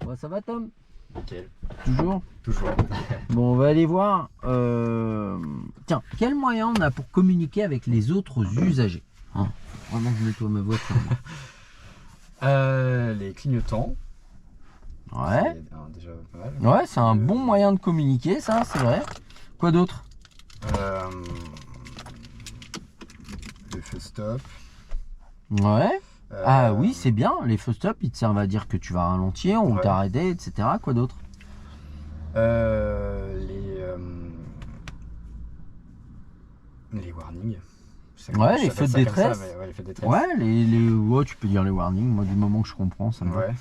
Ouais, ça va Tom? Nickel. Toujours? Toujours. Bon, on va aller voir. Tiens, quel moyen on a pour communiquer avec les autres usagers? Hein, vraiment, je nettoie ma voiture. Les clignotants. Ouais. Déjà pas mal. Ouais, c'est un bon moyen de communiquer, ça, c'est vrai. Quoi d'autre? Le feu stop. Ouais. Ah oui, c'est bien. Les feux stop, ils te servent à dire que tu vas ralentir ou Ouais. t'arrêter, etc. Quoi d'autre? Les warnings. Ouais, les feux de détresse. Ouais, les feux de détresse. Ouais, ouais, tu peux dire les warnings. Moi, du moment que je comprends, ça me va. Ouais.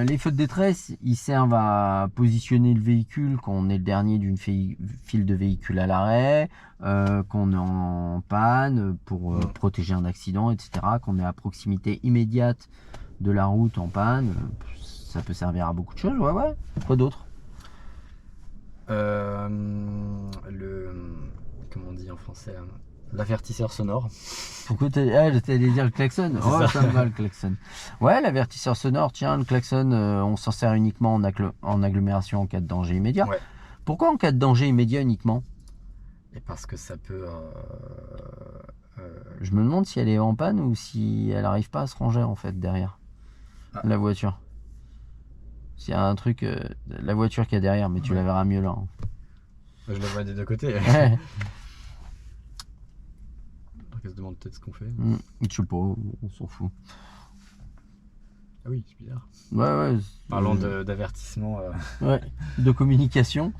Les feux de détresse, ils servent à positionner le véhicule quand on est le dernier d'une file de véhicules à l'arrêt, qu'on est en panne pour protéger un accident, etc. Qu'on est à proximité immédiate de la route en panne. Ça peut servir à beaucoup de choses, ouais. Quoi d'autre? Comment on dit en français? L'avertisseur sonore. Pourquoi j'allais dire le klaxon. Oh, ça. ça me va le klaxon. Ouais, l'avertisseur sonore, tiens, le klaxon, on s'en sert uniquement en agglomération en cas de danger immédiat. Ouais. Pourquoi en cas de danger immédiat uniquement? Et parce que ça peut. Je me demande si elle est en panne ou si elle n'arrive pas à se ranger en fait derrière la voiture. S'il y a un truc, la voiture qui est derrière, mais tu la verras mieux là. Hein. Je la vois des deux côtés. Ouais. Elle se demande peut-être ce qu'on fait. Je sais pas, on s'en fout. Ah oui, c'est bizarre. Ouais. Parlant d'avertissement. Ouais, de communication.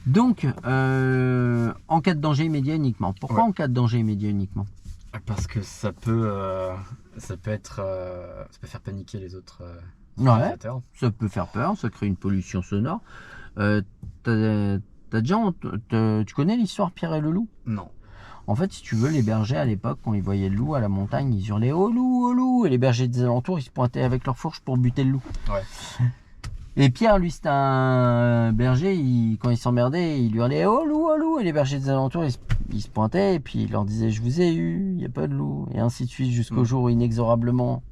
Donc, en cas de danger immédiat uniquement. Pourquoi en cas de danger immédiat uniquement? Parce que ça peut faire paniquer les autres utilisateurs. Ça peut faire peur, ça crée une pollution sonore. Tu connais l'histoire Pierre et le loup? Non. En fait, si tu veux, les bergers à l'époque, quand ils voyaient le loup à la montagne, ils hurlaient oh loup, et les bergers des alentours, ils se pointaient avec leur fourche pour buter le loup. Ouais. Et Pierre, lui, c'était un berger, quand il s'emmerdait, il hurlait oh loup, et les bergers des alentours, ils se pointaient, et puis il leur disait je vous ai eu, il n'y a pas de loup, et ainsi de suite, jusqu'au jour où inexorablement,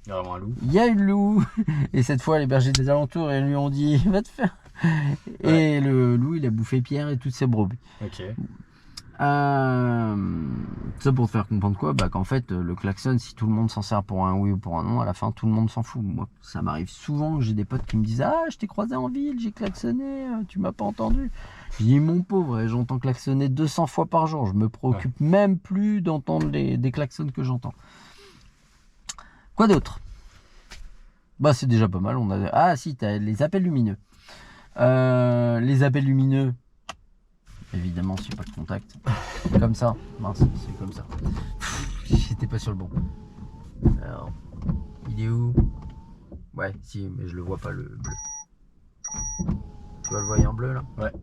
il y a vraiment un loup. Il y a eu le loup, et cette fois, les bergers des alentours, ils lui ont dit va te faire. Ouais. Et le loup, il a bouffé Pierre et toutes ses brebis. Ok. Ça pour te faire comprendre quoi? Qu'en fait le klaxon, si tout le monde s'en sert pour un oui ou pour un non, à la fin tout le monde s'en fout. Moi ça m'arrive souvent que j'ai des potes qui me disent ah je t'ai croisé en ville, j'ai klaxonné, tu m'as pas entendu. Je dis mon pauvre, j'entends klaxonner 200 fois par jour, je me préoccupe même plus d'entendre des klaxons que j'entends. Quoi d'autre? C'est déjà pas mal. Ah si, t'as les appels lumineux. Les appels lumineux, évidemment, c'est pas de contact. Comme ça. Mince, c'est comme ça. J'étais pas sur le bon. Alors, il est où? Ouais, si, mais je le vois pas, le bleu. Tu vois le voyant bleu, là? Ouais.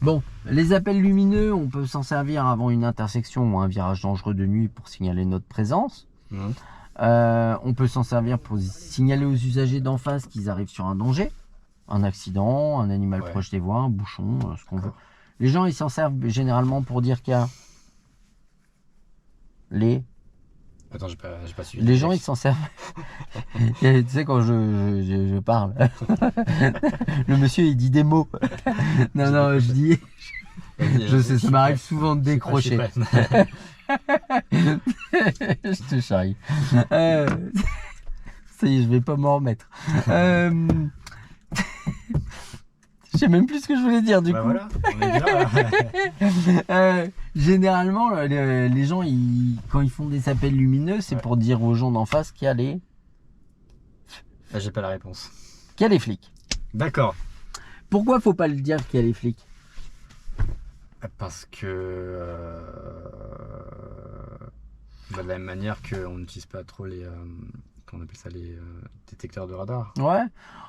Bon, les appels lumineux, on peut s'en servir avant une intersection ou un virage dangereux de nuit pour signaler notre présence. On peut s'en servir pour signaler aux usagers d'en face qu'ils arrivent sur un danger. Un accident, un animal proche des voies, un bouchon, ce qu'on veut. Les gens, ils s'en servent généralement pour dire qu'il y a Attends, j'ai pas suivi. Les gens, ils s'en servent. Tu sais, quand je parle, le monsieur, il dit des mots. Non, je dis... Je sais, ça m'arrive souvent de décrocher. Je te charrie. Ça y est, je vais pas m'en remettre. Je sais même plus ce que je voulais dire du coup. Voilà, on est bien. Généralement, les gens, quand ils font des appels lumineux, c'est pour dire aux gens d'en face qu'il y a les... J'ai pas la réponse. Qu'il y a les flics. D'accord. Pourquoi faut pas le dire qu'il y a les flics? Parce que de la même manière qu'on n'utilise pas trop les... on appelle ça, les détecteurs de radar. Ouais,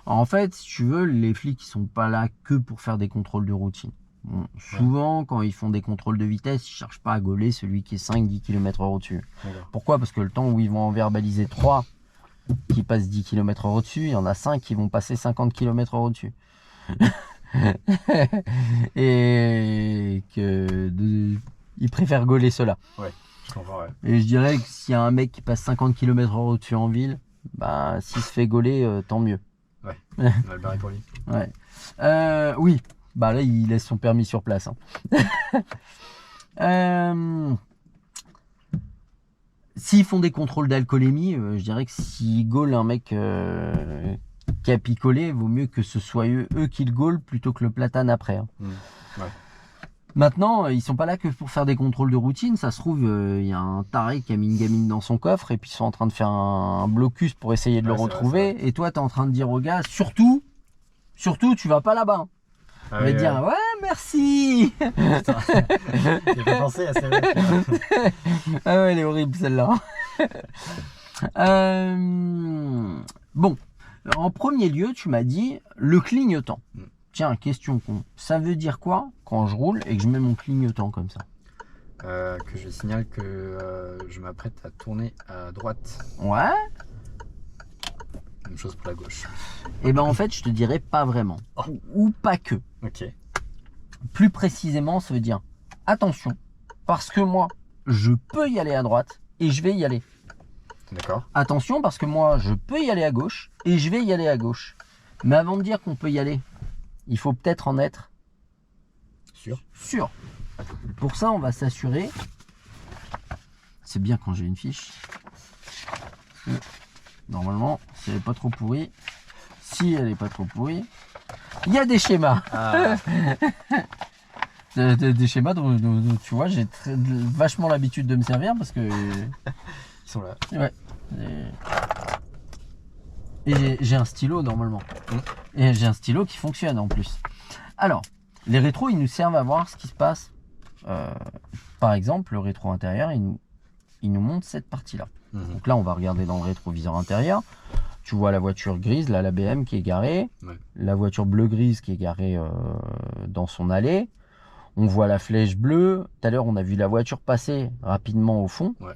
en fait, si tu veux, les flics, ils sont pas là que pour faire des contrôles de routine. Bon, souvent, quand ils font des contrôles de vitesse, ils cherchent pas à gauler celui qui est 5-10 km/h au-dessus. Pourquoi? Parce que le temps où ils vont en verbaliser 3 qui passent 10 km/h au-dessus, il y en a 5 qui vont passer 50 km/h au-dessus. Et ils préfèrent gauler ceux-là. Ouais. Et je dirais que s'il y a un mec qui passe 50 km/h au-dessus en ville, bah s'il se fait gauler, tant mieux. On va le barrer pour lui. Ouais. Oui, bah là il laisse son permis sur place. Hein. S'ils font des contrôles d'alcoolémie, je dirais que s'ils gaulent un mec qui a picolé, vaut mieux que ce soit eux qui le gaulent plutôt que le platane après. Hein. Ouais. Maintenant, ils sont pas là que pour faire des contrôles de routine. Ça se trouve, il y a un taré qui a mis une gamine dans son coffre et puis ils sont en train de faire un blocus pour essayer de le retrouver. Et toi, tu es en train de dire au gars, surtout, tu vas pas là-bas. Ah Il va te dire, ouais, merci. Putain. J'ai pas pensé à celle-là. Ah ouais, elle est horrible celle-là. Bon, en premier lieu, tu m'as dit le clignotant. Tiens, question con. Ça veut dire quoi quand je roule et que je mets mon clignotant comme ça? Que je signale que je m'apprête à tourner à droite. Ouais. Même chose pour la gauche. Et ben en fait, je te dirais pas vraiment. Ou pas que. Ok. Plus précisément, ça veut dire attention, parce que moi, je peux y aller à droite et je vais y aller. D'accord. Attention, parce que moi, je peux y aller à gauche et je vais y aller à gauche. Mais avant de dire qu'on peut y aller, il faut peut-être en être sûr. Pour ça, on va s'assurer. C'est bien quand j'ai une fiche. Normalement, si elle n'est pas trop pourrie, il y a des schémas. Ah. Des schémas dont tu vois, j'ai vachement l'habitude de me servir parce que. Ils sont là. Ouais. Et j'ai un stylo normalement. Et j'ai un stylo qui fonctionne en plus. Alors, les rétros, ils nous servent à voir ce qui se passe. Par exemple, le rétro intérieur, il nous montre cette partie-là. Donc là, on va regarder dans le rétroviseur intérieur. Tu vois la voiture grise, là, la BM qui est garée. Ouais. La voiture bleu-grise qui est garée dans son allée. On voit la flèche bleue. Tout à l'heure, on a vu la voiture passer rapidement au fond. Ouais.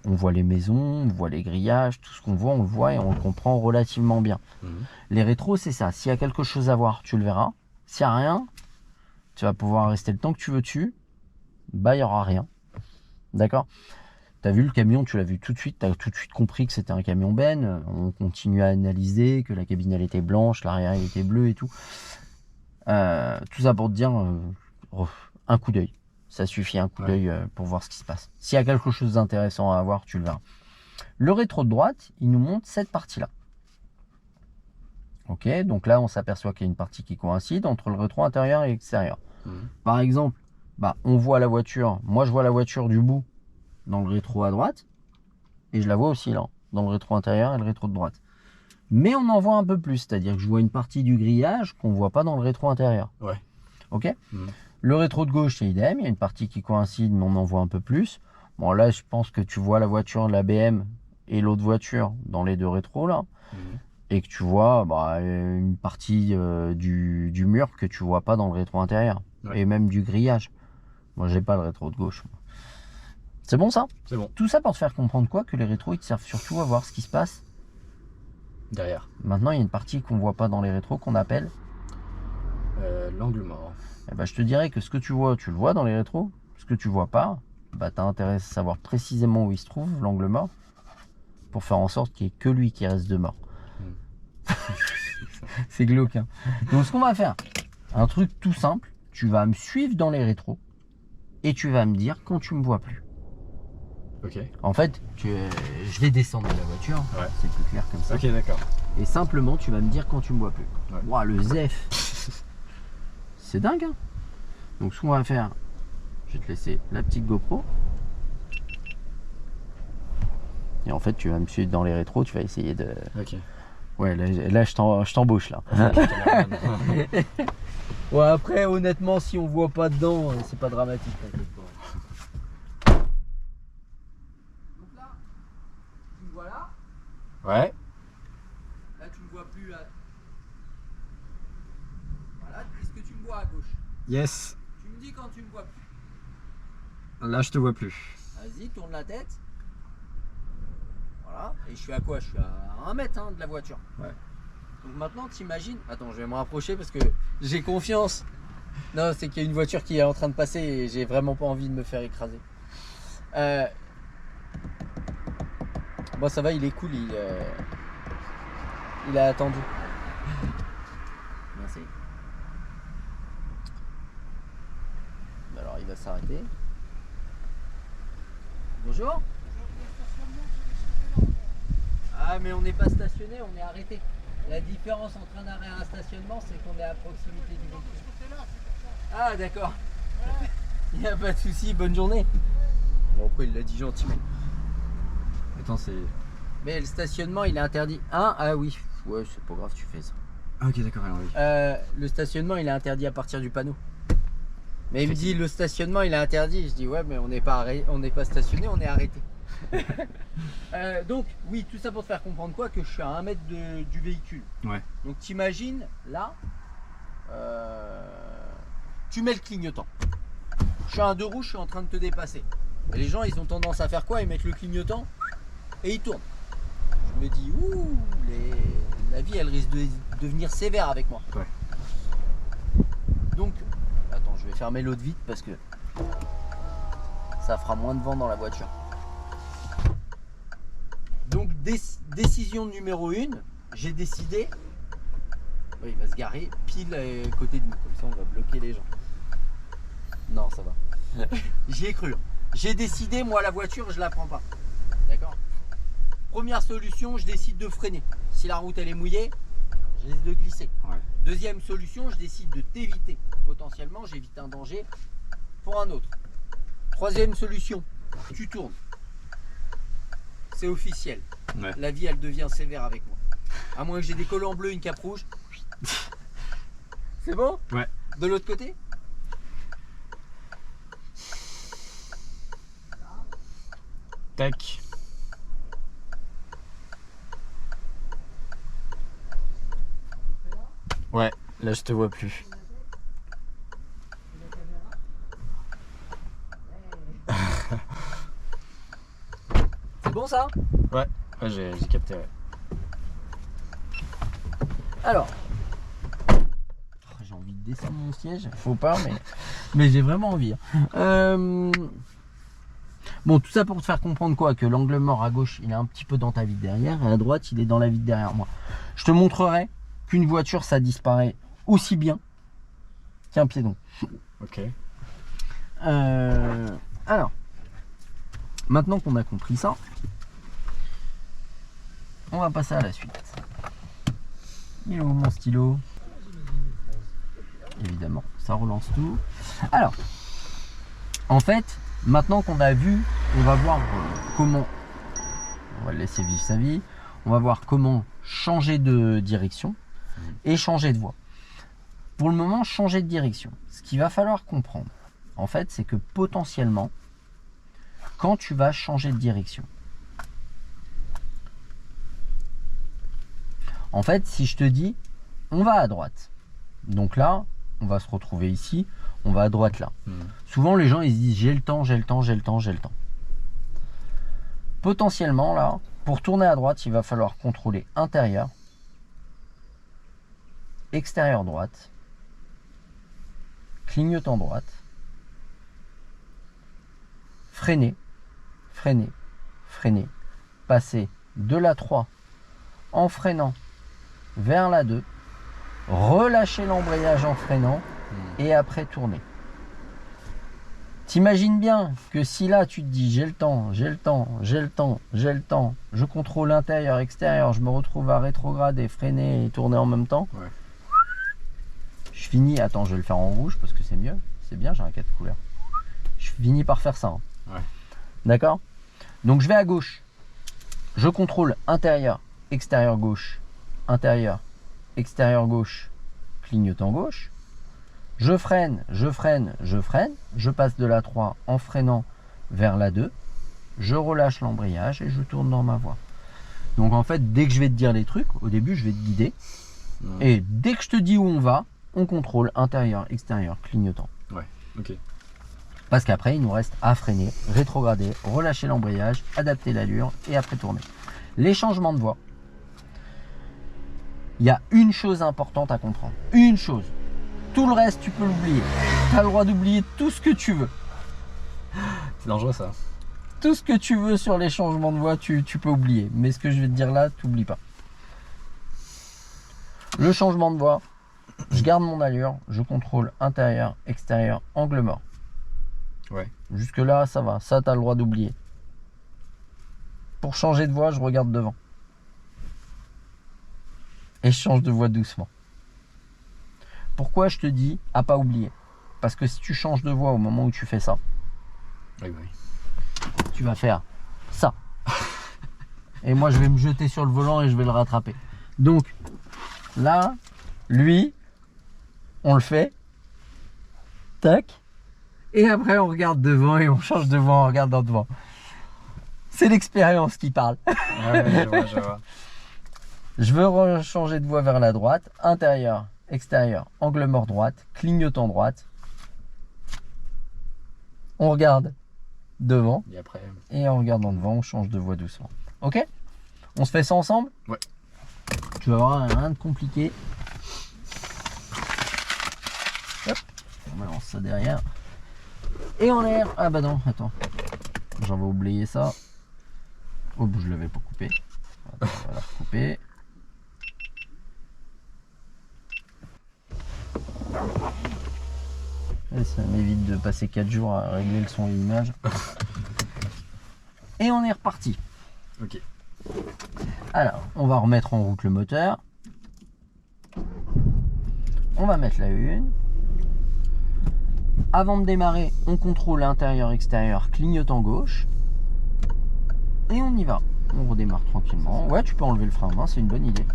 On voit les maisons, on voit les grillages. Tout ce qu'on voit, on le voit et on le comprend relativement bien. Les rétros, c'est ça. S'il y a quelque chose à voir, tu le verras. S'il n'y a rien, tu vas pouvoir rester le temps que tu veux dessus. Bah, il n'y aura rien. D'accord? Tu as vu le camion, tu l'as vu tout de suite. Tu as tout de suite compris que c'était un camion Ben. On continue à analyser, que la cabine, elle était blanche, l'arrière, il était bleu et tout. Tout ça pour te dire, un coup d'œil. Ça suffit, un coup d'œil pour voir ce qui se passe. S'il y a quelque chose d'intéressant à avoir, tu le verras. Le rétro de droite, il nous montre cette partie-là. Ok, donc là, on s'aperçoit qu'il y a une partie qui coïncide entre le rétro intérieur et extérieur. Par exemple, bah, on voit la voiture. Moi, je vois la voiture du bout dans le rétro à droite. Et je la vois aussi là, dans le rétro intérieur et le rétro de droite. Mais on en voit un peu plus. C'est-à-dire que je vois une partie du grillage qu'on ne voit pas dans le rétro intérieur. Ouais. Ok. Le rétro de gauche, c'est idem. Il y a une partie qui coïncide, mais on en voit un peu plus. Bon, là, je pense que tu vois la voiture, la BM et l'autre voiture dans les deux rétros là. Et que tu vois une partie du mur que tu vois pas dans le rétro intérieur. Et même du grillage. Moi, j'ai pas le rétro de gauche. C'est bon ça? C'est bon. Tout ça pour te faire comprendre quoi? Que les rétros, ils te servent surtout à voir ce qui se passe derrière. Maintenant, il y a une partie qu'on voit pas dans les rétros qu'on appelle l'angle mort. Et ben, je te dirais que ce que tu vois, tu le vois dans les rétros. Ce que tu vois pas, bah, tu as intérêt à savoir précisément où il se trouve, l'angle mort, pour faire en sorte qu'il n'y ait que lui qui reste de mort. C'est glauque. Hein. Donc, ce qu'on va faire, un truc tout simple, tu vas me suivre dans les rétros et tu vas me dire quand tu me vois plus. Ok. En fait, je vais descendre de la voiture, c'est plus clair comme ça. Ok, d'accord. Et simplement, tu vas me dire quand tu me vois plus. Ouah, le zef. C'est dingue. Hein. Donc, ce qu'on va faire, je vais te laisser la petite GoPro. Et en fait, tu vas me suivre dans les rétros, tu vas essayer de... Ok. Ouais, là je t'embauche là. Ouais, après, honnêtement, si on voit pas dedans, c'est pas dramatique. Donc là, tu me vois là. Ouais. Là, tu me vois plus là. Voilà, est-ce que tu me vois à gauche? Yes. Tu me dis quand tu me vois plus. Là, je te vois plus. Vas-y, tourne la tête. Voilà. Et je suis à quoi? Je suis à 1 mètre de la voiture. Ouais. Donc maintenant, t'imagines... Attends, je vais me rapprocher parce que j'ai confiance. Non, c'est qu'il y a une voiture qui est en train de passer et j'ai vraiment pas envie de me faire écraser. Bon, ça va, il est cool, il a attendu. Merci. Alors, il va s'arrêter. Bonjour. Ah, mais on n'est pas stationné, on est arrêté. La différence entre un arrêt et un stationnement, c'est qu'on est à proximité du véhicule. Ah, d'accord. Il n'y a pas de souci, bonne journée. Bon, après, il l'a dit gentiment. Attends, c'est. Mais le stationnement, il est interdit. Hein? Ah oui, ouais, c'est pas grave, tu fais ça. Ah, ok, d'accord, alors oui. Le stationnement, il est interdit à partir du panneau. Mais il me dit, le stationnement, il est interdit. Je dis, ouais, mais on n'est pas stationné, on est arrêté. Donc, oui, tout ça pour te faire comprendre quoi? Que je suis à 1 mètre du véhicule. Ouais. Donc, t'imagines, là, tu mets le clignotant. Je suis à un 2 roues, je suis en train de te dépasser. Et les gens, ils ont tendance à faire quoi? Ils mettent le clignotant et ils tournent. Je me dis, ouh, la vie, elle risque de devenir sévère avec moi. Ouais. Donc, attends, je vais fermer l'autre vite parce que ça fera moins de vent dans la voiture. Donc, décision numéro 1, j'ai décidé. Oui, il va se garer pile à côté de nous, comme ça on va bloquer les gens. Non, ça va. J'y ai cru. J'ai décidé, moi la voiture, je la prends pas. D'accord? Première solution, je décide de freiner. Si la route elle est mouillée, je risque de glisser. Ouais. Deuxième solution, je décide de t'éviter. Potentiellement, j'évite un danger pour un autre. Troisième solution, tu tournes. C'est officiel. Ouais. La vie, elle devient sévère avec moi. À moins que j'ai des collants bleus, une cape rouge. C'est bon? Ouais. De l'autre côté? Tac. Ouais, là je te vois plus. C'est bon ça? Ouais, j'ai capté. Ouais. Alors, j'ai envie de descendre mon siège, faut pas, mais j'ai vraiment envie. Bon, tout ça pour te faire comprendre quoi? Que l'angle mort à gauche, il est un petit peu dans ta vitre derrière, et à droite, il est dans la vitre derrière moi. Je te montrerai qu'une voiture, ça disparaît aussi bien qu'un piéton. Ok. Alors, maintenant qu'on a compris ça, on va passer à la suite. Il est où mon stylo? Évidemment, ça relance tout. Alors, en fait, maintenant qu'on a vu, on va voir comment, on va le laisser vivre sa vie, on va voir comment changer de direction et changer de voie. Pour le moment, changer de direction. Ce qu'il va falloir comprendre, en fait, c'est que potentiellement, quand tu vas changer de direction, en fait, si je te dis, on va à droite, donc là, on va se retrouver ici, on va à droite là. Souvent, les gens, ils se disent, j'ai le temps, j'ai le temps, j'ai le temps, j'ai le temps. Potentiellement, là, pour tourner à droite, il va falloir contrôler intérieur, extérieur droite, clignotant droite, freiner, freiner, freiner, passer de la 3 en freinant vers la 2, relâcher l'embrayage en freinant et après tourner. T'imagines bien que si là tu te dis j'ai le temps, j'ai le temps, j'ai le temps, j'ai le temps, je contrôle intérieur, extérieur, je me retrouve à rétrograder, freiner et tourner en même temps. Ouais. Je finis, attends, je vais le faire en rouge parce que c'est mieux, c'est bien, j'ai un 4 couleurs. Je finis par faire ça. Hein. Ouais. D'accord? Donc je vais à gauche, je contrôle intérieur, extérieur gauche, intérieur, extérieur gauche, clignotant gauche. Je freine, je freine, je freine. Je passe de la 3 en freinant vers la 2. Je relâche l'embrayage et je tourne dans ma voie. Donc en fait, dès que je vais te dire les trucs, au début, je vais te guider. Et dès que je te dis où on va, on contrôle intérieur, extérieur, clignotant. Ouais, ok. Parce qu'après, il nous reste à freiner, rétrograder, relâcher l'embrayage, adapter l'allure et après tourner. Les changements de voie. Il y a une chose importante à comprendre. Une chose. Tout le reste, tu peux l'oublier. Tu as le droit d'oublier tout ce que tu veux. C'est dangereux ça. Tout ce que tu veux sur les changements de voie, tu peux oublier. Mais ce que je vais te dire là, t'oublies pas. Le changement de voie, je garde mon allure, je contrôle intérieur, extérieur, angle mort. Ouais. Jusque là, ça va. Ça, t'as le droit d'oublier. Pour changer de voie, je regarde devant. Et je change de voie doucement. Pourquoi je te dis à pas oublier? Parce que si tu changes de voie au moment où tu fais ça, Oui, oui. tu vas faire ça. Et moi, je vais me jeter sur le volant et je vais le rattraper. Donc, là, lui, on le fait. Tac. Et après, on regarde devant et on change de voie en regardant devant. C'est l'expérience qui parle. Ah ouais, je vois, je vois. Je veux changer de voie vers la droite. Intérieur, extérieur, angle mort droite, clignotant droite. On regarde devant. Et après, Et en regardant devant, on change de voie doucement. Ok? On se fait ça ensemble? Ouais. Tu vas voir, rien de compliqué. Hop. On balance ça derrière. Et en l'air. Ah bah non, attends. J'avais oublié ça. Oh, je l'avais pas coupé. Attends, on va la recouper. Et ça m'évite de passer 4 jours à régler le son et l'image. Et on est reparti. ok. Alors, on va remettre en route le moteur. On va mettre la une. Avant de démarrer, on contrôle intérieur-extérieur, clignotant gauche. Et on y va. On redémarre tranquillement. Ouais, tu peux enlever le frein à main, c'est une bonne idée.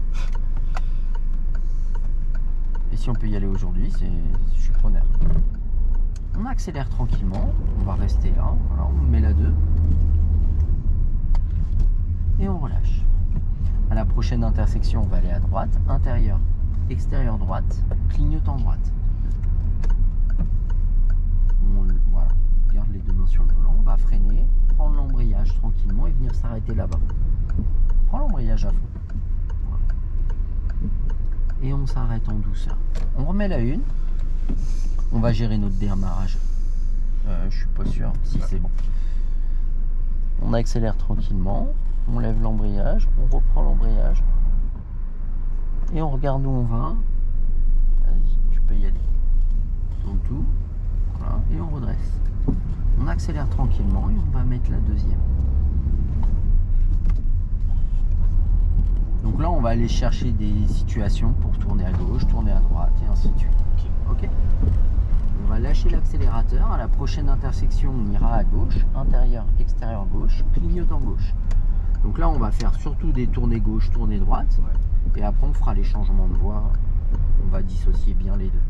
Et si on peut y aller aujourd'hui, je suis preneur. On accélère tranquillement. On va rester là. Voilà, on met la 2. Et on relâche. À la prochaine intersection, on va aller à droite. Intérieur, extérieur droite, clignotant droite. Voilà, garde les deux mains sur le volant. On va freiner, prendre l'embrayage tranquillement et venir s'arrêter là-bas. Prends l'embrayage à fond. Voilà. Et on s'arrête en douceur. On remet la une. On va gérer notre démarrage. Je suis pas sûr si c'est bon. On accélère tranquillement. On lève l'embrayage. On reprend l'embrayage. Et on regarde où on va. Vas-y, tu peux y aller. En tout. Voilà. Et on redresse. On accélère tranquillement et on va mettre la deuxième. Donc là, on va aller chercher des situations pour tourner à gauche, tourner à droite et ainsi de suite. Ok. On va lâcher l'accélérateur. À la prochaine intersection, on ira à gauche, intérieur, extérieur gauche, clignotant gauche. Donc là, on va faire surtout des tournées gauche, tournées droite. Ouais. Et après, on fera les changements de voie. On va dissocier bien les deux.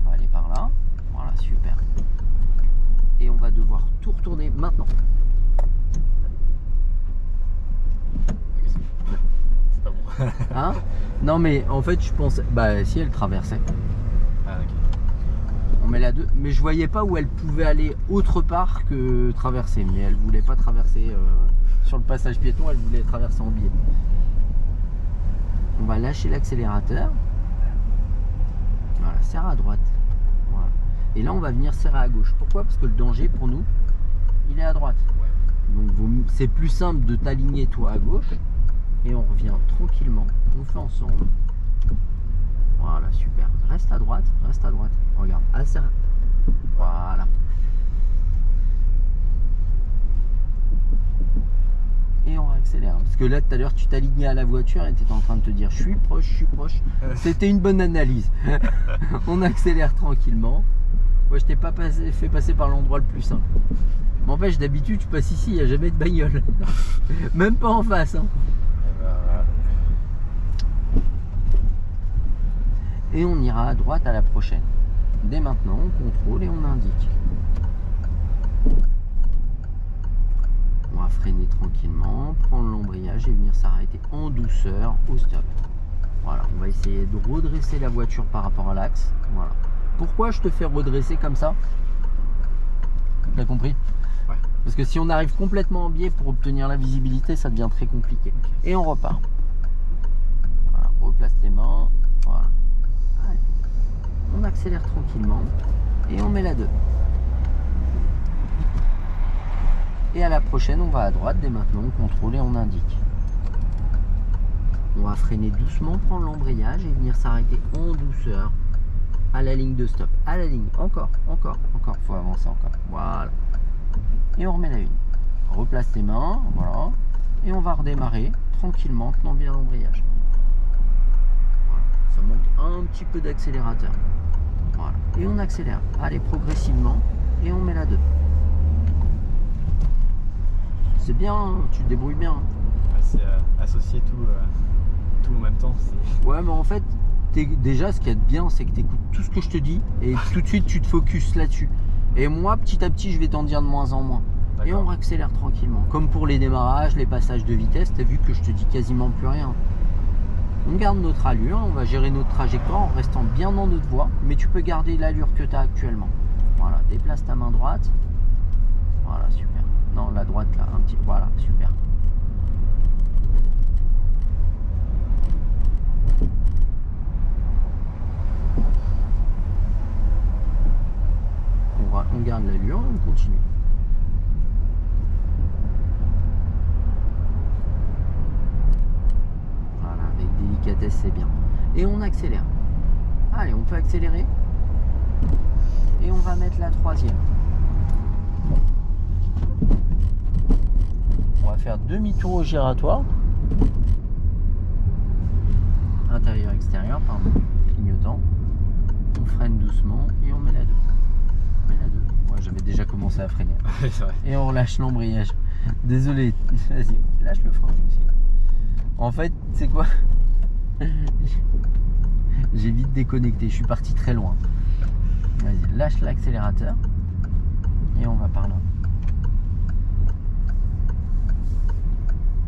On va aller par là. Voilà, super. Et on va devoir tout retourner maintenant. Ok, c'est pas bon. Hein? Non, mais en fait, je pense. Bah, si elle traversait. Ah, ok. On met la 2. Mais je voyais pas où elle pouvait aller autre part que traverser. Mais elle voulait pas traverser sur le passage piéton, elle voulait traverser en biais. On va lâcher l'accélérateur. Voilà, serre à droite. Voilà. Et là, on va venir serrer à gauche. Pourquoi? Parce que le danger pour nous, il est à droite. Ouais. Donc c'est plus simple de t'aligner toi à gauche. Et on revient tranquillement. On fait ensemble. Voilà, super. Reste à droite, reste à droite. Regarde, serre. Voilà. Et on accélère. Parce que là, tout à l'heure, tu t'alignais à la voiture et tu étais en train de te dire je suis proche, je suis proche. C'était une bonne analyse. On accélère tranquillement. Moi, je t'ai pas fait passer par l'endroit le plus simple. M'empêche, d'habitude, tu passes ici, il n'y a jamais de bagnole. Même pas en face. Hein. Et on ira à droite à la prochaine. Dès maintenant, on contrôle et on indique. On va freiner tranquillement, prendre l'embrayage et venir s'arrêter en douceur au stop. Voilà, on va essayer de redresser la voiture par rapport à l'axe. Voilà. Pourquoi je te fais redresser comme ça? Tu as compris? Ouais. Parce que si on arrive complètement en biais pour obtenir la visibilité, ça devient très compliqué. Et on repart. Voilà, replace les mains. Voilà. Allez. On accélère tranquillement et on met la 2. Et à la prochaine, on va à droite. Dès maintenant, on contrôle et on indique. On va freiner doucement, prendre l'embrayage et venir s'arrêter en douceur à la ligne de stop. À la ligne. Encore. Faut avancer encore. Voilà. Et on remet la une. Replace tes mains. Voilà. Et on va redémarrer tranquillement, tenant bien l'embrayage. Voilà. Ça monte un petit peu d'accélérateur. Voilà. Et on accélère. Allez, progressivement. Et on met la 2. C'est bien, hein, tu te débrouilles bien. Ouais, c'est associer tout en même temps. Ouais, mais en fait, déjà, ce qu'il y a de bien, c'est que tu écoutes tout ce que je te dis et tout de suite, tu te focuses là-dessus. Et moi, petit à petit, je vais t'en dire de moins en moins. Et on accélère tranquillement. Comme pour les démarrages, les passages de vitesse, tu as vu que je te dis quasiment plus rien. On garde notre allure, on va gérer notre trajectoire en restant bien dans notre voie, mais tu peux garder l'allure que tu as actuellement. Voilà, déplace ta main droite. Voilà, super. Non, la droite là, un petit. Voilà, super. On garde l'allure et on continue. Voilà, avec délicatesse, c'est bien. Et on accélère. Allez, on peut accélérer. Et on va mettre la 3e. On va faire demi-tour au giratoire. Intérieur, extérieur, pardon. Clignotant. On freine doucement et on met la 2. Moi j'avais déjà commencé à freiner. Et on relâche l'embrayage. Désolé, vas-y, lâche le frein aussi. En fait, c'est quoi? J'ai vite déconnecté, je suis parti très loin. Vas-y, lâche l'accélérateur. Et on va par là.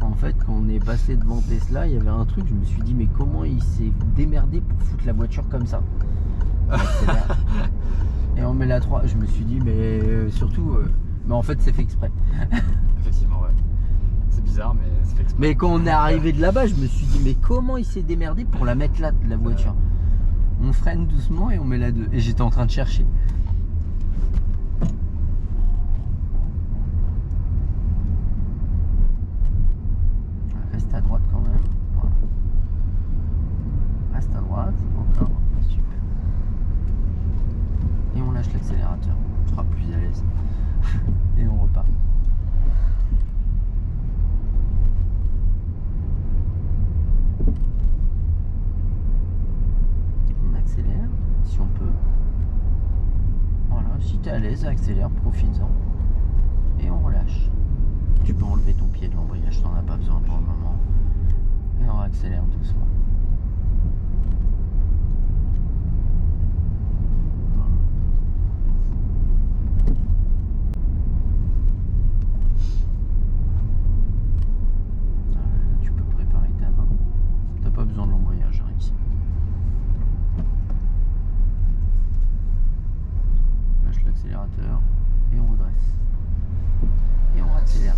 En fait, quand on est passé devant Tesla, il y avait un truc, je me suis dit, mais comment il s'est démerdé pour foutre la voiture comme ça? On accélère. Et on met la 3. Je me suis dit, mais surtout, mais en fait, c'est fait exprès. Effectivement, ouais. C'est bizarre, mais c'est fait exprès. Mais quand on est arrivé de là-bas, je me suis dit, mais comment il s'est démerdé pour la mettre là, la voiture? On freine doucement et on met la 2. Et j'étais en train de chercher. Reste à droite quand même. Voilà. Reste à droite, encore. Super. Et on lâche l'accélérateur. On sera plus à l'aise. Et on repart. On accélère si on peut. Voilà, si tu es à l'aise, accélère, profites-en. Et on relâche. Tu peux enlever ton pied de l'embrayage, t'en as pas besoin pour le moment. Et on accélère doucement. Tu peux préparer ta main. T'as pas besoin de l'embrayage hein, ici. Lâche l'accélérateur et on redresse. Et on accélère.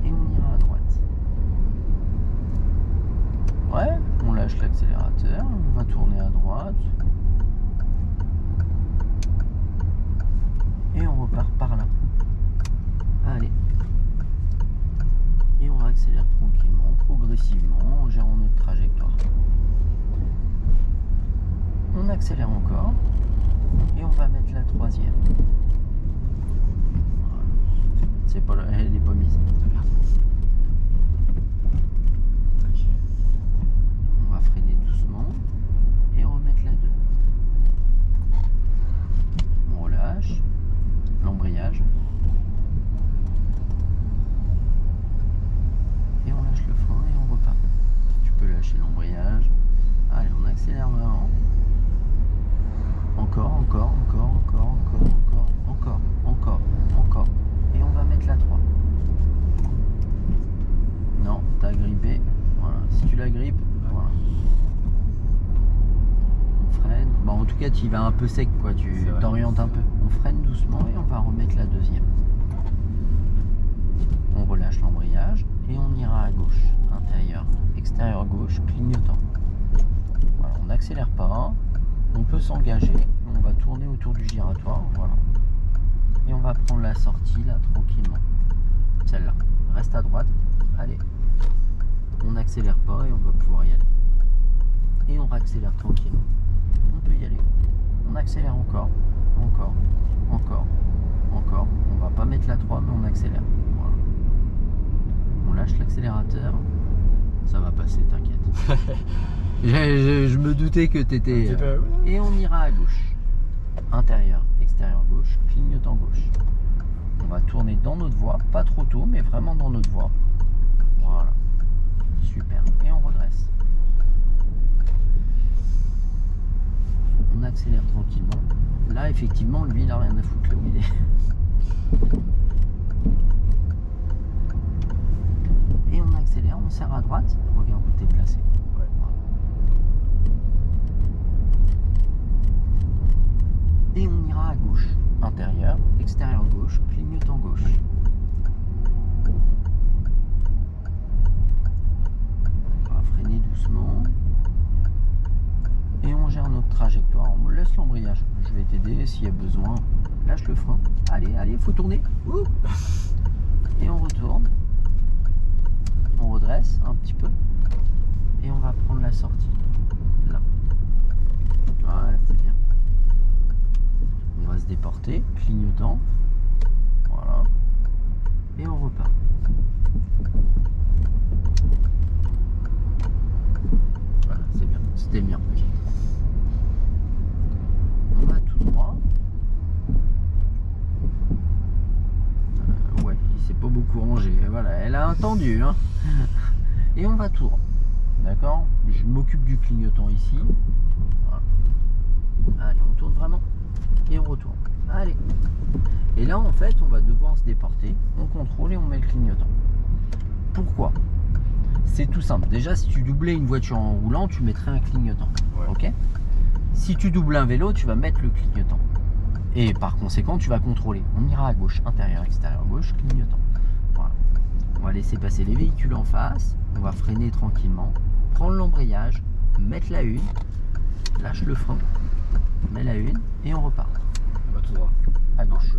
Et on ira à droite. Ouais, on lâche l'accélérateur, on va tourner à droite. Et on repart par là. Allez. Et on accélère tranquillement, progressivement, en gérant notre trajectoire. On accélère encore. Et on va mettre la 3e. Voilà. C'est pas là, elle n'est pas mise. On va freiner doucement et remettre la 2. On relâche l'embrayage. Et on lâche le frein et on repart. Tu peux lâcher l'embrayage. Allez, on accélère vraiment. Encore. Et on va mettre la 3. Non, t'as grippé. Voilà. Si tu la grippes, voilà. On freine. Bon, en tout cas, tu y vas un peu sec, quoi. Tu t'orientes un peu. On freine doucement et on va remettre la 2e. On relâche l'embrayage et on ira à gauche. Intérieur, extérieur gauche, clignotant. Voilà, on n'accélère pas. on peut s'engager, on va tourner autour du giratoire, voilà. Et on va prendre la sortie là tranquillement. Celle-là. Reste à droite. Allez. On n'accélère pas et on va pouvoir y aller. Et on réaccélère tranquillement. On peut y aller. On accélère encore. Encore. Encore. Encore. On va pas mettre la 3 mais on accélère. Voilà. On lâche l'accélérateur. Ça va passer, t'inquiète. Je me doutais que t'étais... Et on ira à gauche. Intérieur, extérieur gauche, clignotant gauche. On va tourner dans notre voie, pas trop tôt, mais vraiment dans notre voie. Voilà. Super. Et on redresse. On accélère tranquillement. Là, effectivement, lui, il a rien à foutre là où il est. Et on accélère, on serre à droite. Regarde où t'es placé. Ouais. Et on ira à gauche. Intérieur, extérieur gauche, clignotant gauche. On va freiner doucement. Et on gère notre trajectoire. On laisse l'embrayage. Je vais t'aider s'il y a besoin. Lâche le frein. Allez, allez, faut tourner. Ouh. Et on retourne. On redresse un petit peu. Et on va prendre la sortie. Là. Ouais, c'est bien. On va se déporter, clignotant. Voilà. Et on repart. Voilà, c'est bien. C'était bien. On va tout droit. Ouais, il s'est pas beaucoup rangé. Voilà, elle a entendu. Hein. Et on va tout droit. D'accord? Je m'occupe du clignotant ici. Voilà. Allez, on tourne vraiment. Et on retourne. Allez. Et là, en fait, on va devoir se déporter. On contrôle et on met le clignotant. Pourquoi? C'est tout simple. Déjà, si tu doublais une voiture en roulant, tu mettrais un clignotant. Ouais. Ok? Si tu doubles un vélo, tu vas mettre le clignotant. Et par conséquent, tu vas contrôler. On ira à gauche, intérieur, extérieur, gauche, clignotant. Voilà. On va laisser passer les véhicules en face. On va freiner tranquillement. Prendre l'embrayage. Mettre la une. Lâche le frein. Met la une. Et on repart. On va tout droit. À gauche.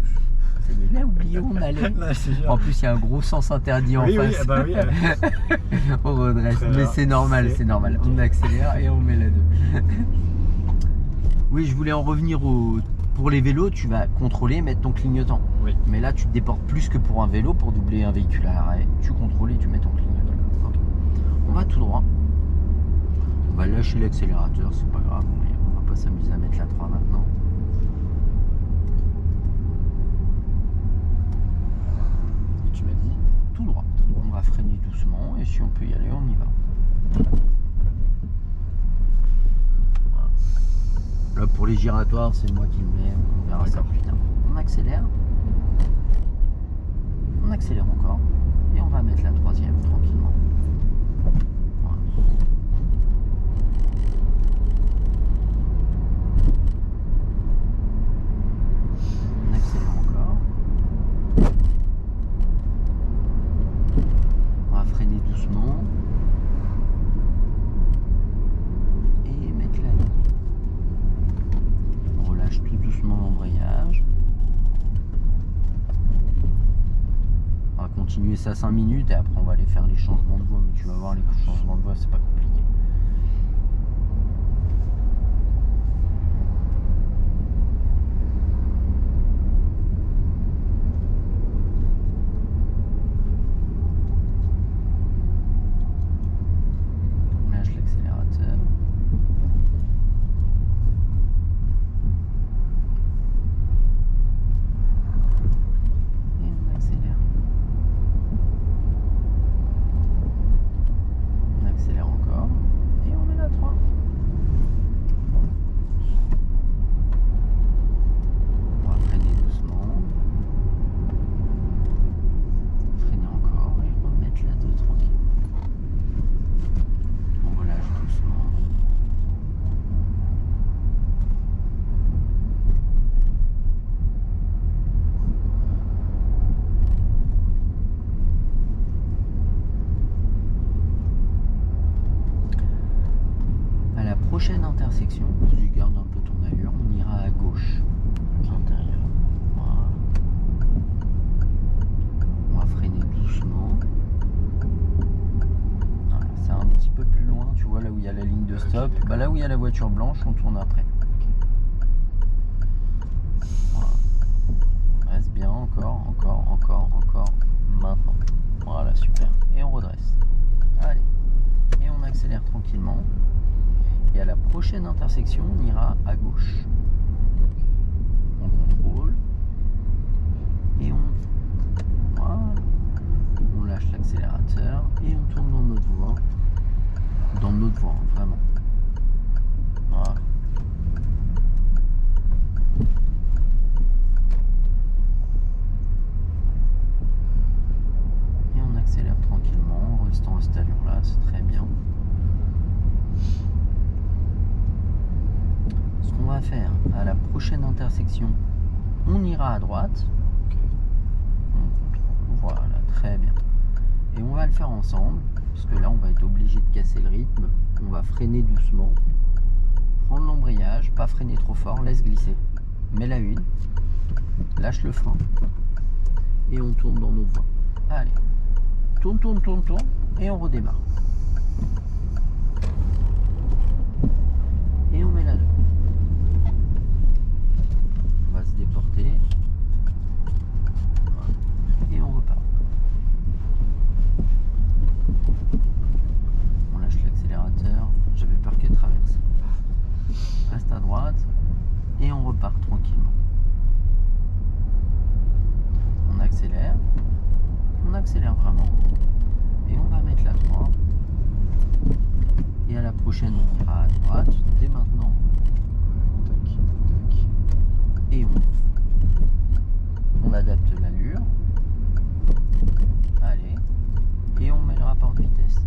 C'est mieux. Là, oublié où on allait. Ouais, En plus, il y a un gros sens interdit en oui, face. oui, bah oui. On redresse. Très Mais bien. c'est normal, c'est normal. On accélère et on met la 2. Oui, je voulais en revenir au... Pour les vélos, tu vas contrôler, mettre ton clignotant. Oui. Mais là, tu te déportes plus que pour un vélo. Pour doubler un véhicule à l'arrêt, tu contrôles et tu mets ton clignotant. Ok. On va tout droit. On va lâcher l'accélérateur, c'est pas grave. Mais on va pas s'amuser à mettre la 3 maintenant. Et tu m'as dit Tout droit. On va freiner doucement et si on peut y aller, on y va. Voilà. Là, pour les giratoires, c'est moi qui le mets. On verra ça plus tard. On accélère. On accélère encore. Et on va mettre la 3e tranquillement. Voilà. On accélère encore. On va freiner doucement. Et mettre la ligne. On relâche tout doucement l'embrayage. On va continuer ça 5 minutes et après on va aller faire les changements de voie. Mais tu vas voir, les changements de voie, c'est pas compliqué. On lâche l'accélérateur. Et on accélère. On accélère encore. prochaine intersection, tu gardes un peu ton allure, on ira à gauche. Intérieur. Voilà. On va freiner doucement. Voilà, c'est un petit peu plus loin, tu vois là où il y a la ligne de stop. Bah, là où il y a la voiture blanche, on tourne après. Voilà. Reste bien, encore. Maintenant. Voilà, super. Et on redresse. Allez. Et on accélère tranquillement. Et à la prochaine intersection, on ira à gauche. On contrôle. Et voilà. On lâche l'accélérateur et on tourne dans notre voie. Dans notre voie, vraiment. Voilà. Et on accélère tranquillement en restant à cette allure-là, c'est très bien. Ce qu'on va faire à la prochaine intersection, on ira à droite. Voilà, très bien. Et on va le faire ensemble, parce que là on va être obligé de casser le rythme. On va freiner doucement, prendre l'embrayage, pas freiner trop fort, laisse glisser. Mets la une, lâche le frein, et on tourne dans notre voie. Allez, tourne, et on redémarre. Et on met la 2. On va se déporter. Et on repart. On lâche l'accélérateur. J'avais peur qu'elle traverse. Reste à droite. Et on repart tranquillement. On accélère. On accélère vraiment. Et on va mettre la 3. Et à la prochaine, on ira à droite. Dès maintenant. Et on adapte l'allure. Allez. Et on met le rapport de vitesse.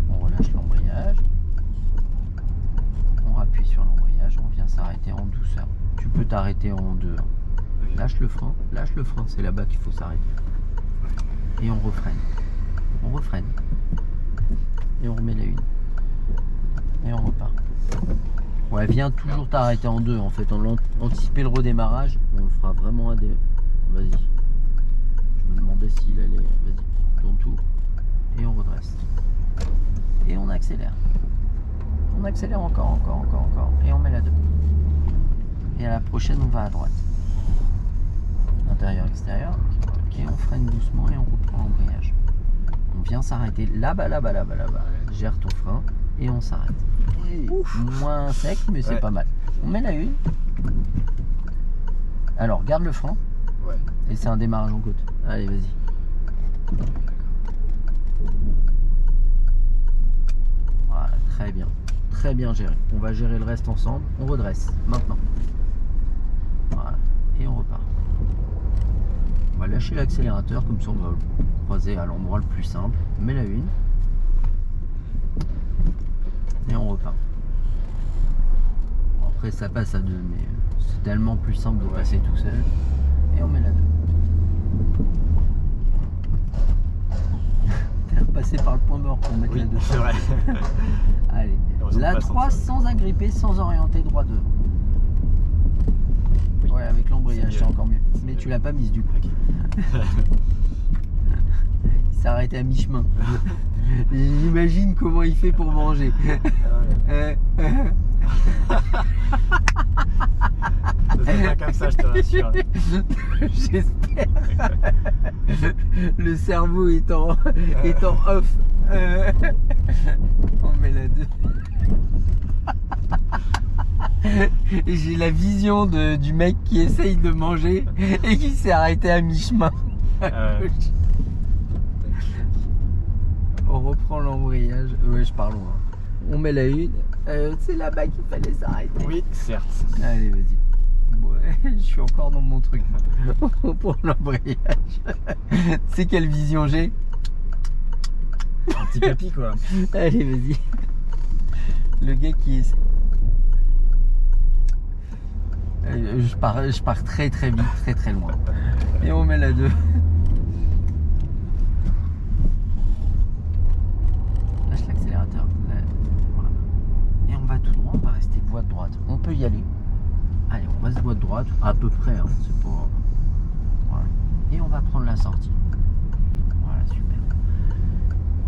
On relâche l'embrayage. On rappuie sur l'embrayage. On vient s'arrêter en douceur. Tu peux t'arrêter en 2. Lâche le frein, c'est là-bas qu'il faut s'arrêter. Et on refreine. Et on remet la 1. Et on repart. Ouais, viens toujours t'arrêter en 2 en fait. On anticiper le redémarrage. On le fera vraiment à des. Vas-y. Je me demandais s'il allait. Vas-y, tourne tout. Et on redresse. Et on accélère. On accélère encore. Et on met la 2. Et à la prochaine, on va à droite. Intérieur, extérieur. Et on freine doucement et on reprend l'embrayage. On vient s'arrêter là-bas. Gère ton frein et on s'arrête. Moins sec, mais c'est pas mal. On met la 1. Alors, garde le frein. Ouais. Et c'est un démarrage en côte. Allez, vas-y. Voilà, très bien. Très bien géré. On va gérer le reste ensemble. On redresse maintenant. Voilà. Et on repart. On va lâcher l'accélérateur, comme ça on va le croiser à l'endroit le plus simple. On met la 1. Et on repart. Bon, après ça passe à 2, mais c'est tellement plus simple de passer tout seul. Et on met la 2. T'es repassé par le point mort pour mettre la 2. C'est vrai. Allez. La 3 sans agripper, sans orienter droit devant. Ouais, avec l'embrayage, c'est encore mieux. Mais tu l'as pas mise du coup. Il s'est arrêté à mi-chemin. J'imagine comment il fait pour manger. Ça se pas comme ça, je te rassure. J'espère. Le cerveau est en off. On met la 2. Et j'ai la vision du mec qui essaye de manger et qui s'est arrêté à mi-chemin. On reprend l'embrayage. Ouais, je pars loin. On met la 1. C'est là-bas qu'il fallait s'arrêter. Oui, certes. Allez, vas-y. Ouais, je suis encore dans mon truc. Pour l'embrayage. Tu sais quelle vision j'ai? Un petit capi quoi. Allez, vas-y. Le gars qui est... Je pars très vite, très loin. Et on met la 2. Lâche l'accélérateur. Voilà. Et on va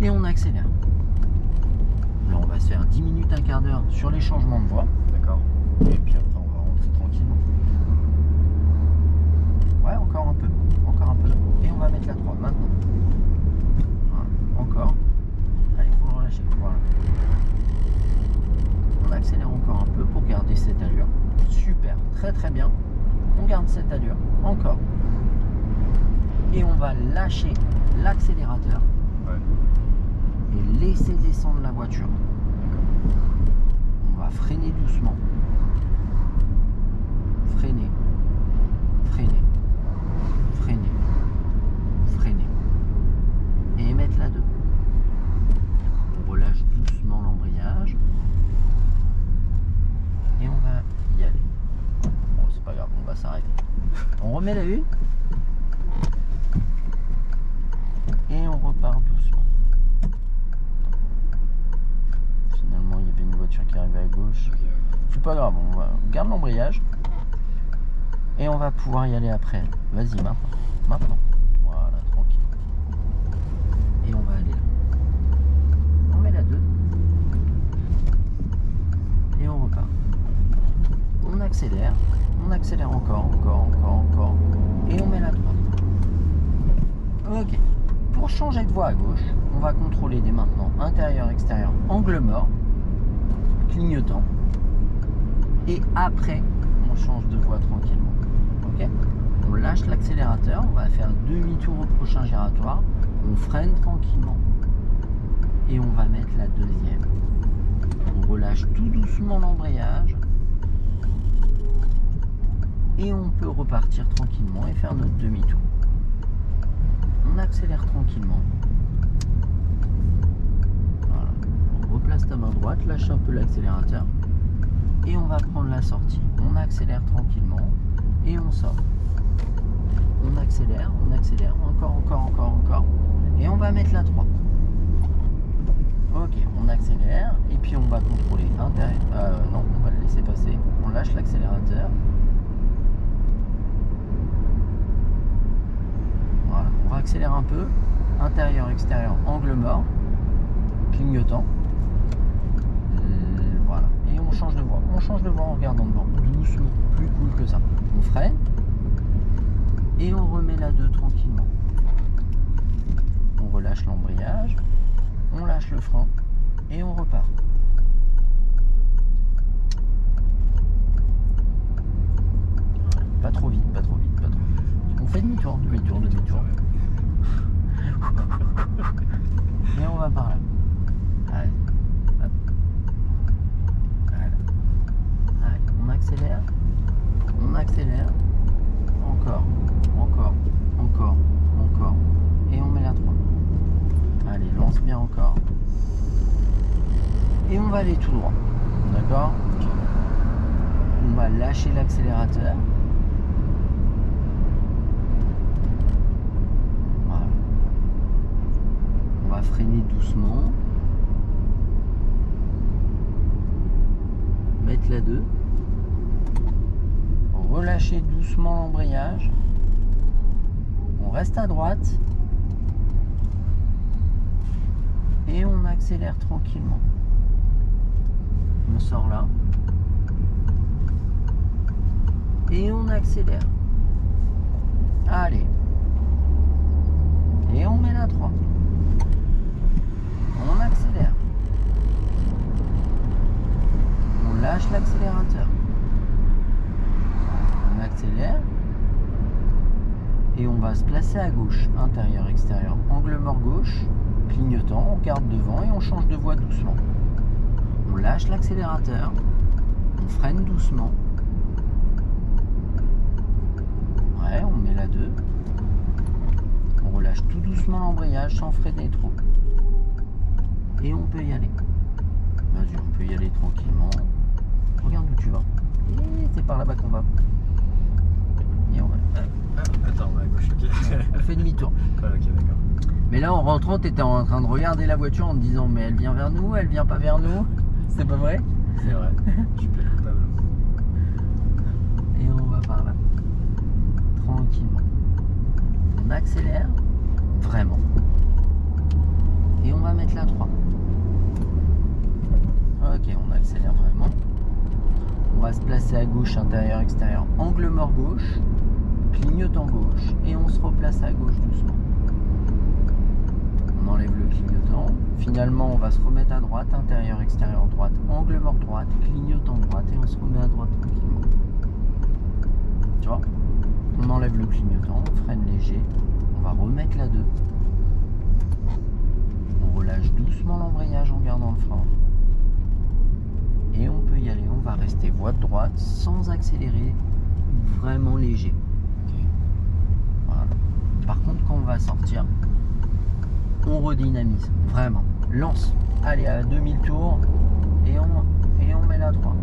Et on accélère. Là, on va se faire 10 minutes, un quart d'heure sur les changements de voie. D'accord. Et puis après, on va rentrer tranquillement. Ouais, encore un peu. Encore un peu. Et on va mettre la 3 maintenant. Voilà. Encore. Allez, il faut le relâcher. Voilà. On accélère encore un peu pour garder cette allure. Super. Très très bien. On garde cette allure. Encore. Et on va lâcher l'accélérateur. Ouais. Et laisser descendre la voiture. On va freiner doucement. Freiner. Freiner. Freiner. Freiner. Et mettre la 2. On relâche doucement l'embrayage. Et on va y aller. Bon, c'est pas grave, on va s'arrêter. On remet la 1. Et on repart doucement. Finalement, il y avait une voiture qui arrivait à gauche. Ok, ouais. C'est pas grave, on garde l'embrayage. Et on va pouvoir y aller après. Vas-y, maintenant. Maintenant. Voilà, tranquille. Et on va aller là. On met la 2. Et on repart. On accélère. On accélère encore. Et on met la 3. Ok. Pour changer de voie à gauche, on va contrôler dès maintenant intérieur, extérieur, angle mort, clignotant. Et après, on change de voie tranquillement. Ok ? On lâche l'accélérateur, on va faire demi-tour au prochain giratoire, on freine tranquillement. Et on va mettre la 2e. On relâche tout doucement l'embrayage. Et on peut repartir tranquillement et faire notre demi-tour. On accélère tranquillement. Voilà. On replace ta main droite, lâche un peu l'accélérateur. Et on va prendre la sortie. On accélère tranquillement. Et on sort. On accélère, encore. Et on va mettre la 3. Ok, on accélère. Et puis on va contrôler intérieur. Non, on va le laisser passer. On lâche l'accélérateur. Voilà, on accélère un peu. Intérieur, extérieur, angle mort. Clignotant. Voilà. Et on change de voie. On change de voie en regardant devant. Doucement. Plus cool que ça. On freine. Et on remet la 2 tranquillement. On relâche l'embrayage. On lâche le frein. Et on repart. Pas trop vite. On fait demi-tour. Et on va par là. Allez. Hop. Voilà. Allez, on accélère. Encore. Et on met la 3. Allez, lance bien encore. Et on va aller tout droit. D'accord ? On va lâcher l'accélérateur. Voilà. On va freiner doucement. Mettre la 2. Relâcher doucement l'embrayage. On reste à droite. Et on accélère tranquillement. On sort là. Et on accélère. Allez. Et on met la 3. On accélère. On lâche l'accélérateur. On accélère. Et on va se placer à gauche. Intérieur, extérieur, angle mort gauche. Clignotant, on regarde devant et on change de voie doucement. On lâche l'accélérateur. On freine doucement. Ouais, on met la 2. On relâche tout doucement l'embrayage sans freiner trop. Et on peut y aller. Vas-y, on peut y aller tranquillement. Regarde où tu vas. Et c'est par là-bas qu'on va. Et on va. Attends, ouais, gauche, ok. On fait demi-tour. Ouais, ok, d'accord. Mais là, en rentrant, tu étais en train de regarder la voiture en te disant mais elle vient vers nous, elle vient pas vers nous. C'est pas vrai? C'est vrai, je suis plus coupable. Et on va par là. Tranquillement. On accélère. Vraiment. Et on va mettre la 3. Ok, on accélère vraiment. On va se placer à gauche, intérieur, extérieur, angle mort gauche, clignotant gauche, et on se replace à gauche doucement. On enlève le clignotant. Finalement, on va se remettre à droite, intérieur, extérieur, droite, angle mort droite, clignotant droite, et on se remet à droite tranquillement. Tu vois? On enlève le clignotant, on freine léger, on va remettre la 2. On relâche doucement l'embrayage en gardant le frein. Et on peut y aller, on va rester voie de droite sans accélérer, vraiment léger. Okay. Voilà. Par contre, quand on va sortir, on redynamise, vraiment. Lance, allez à 2000 tours et on met la 3.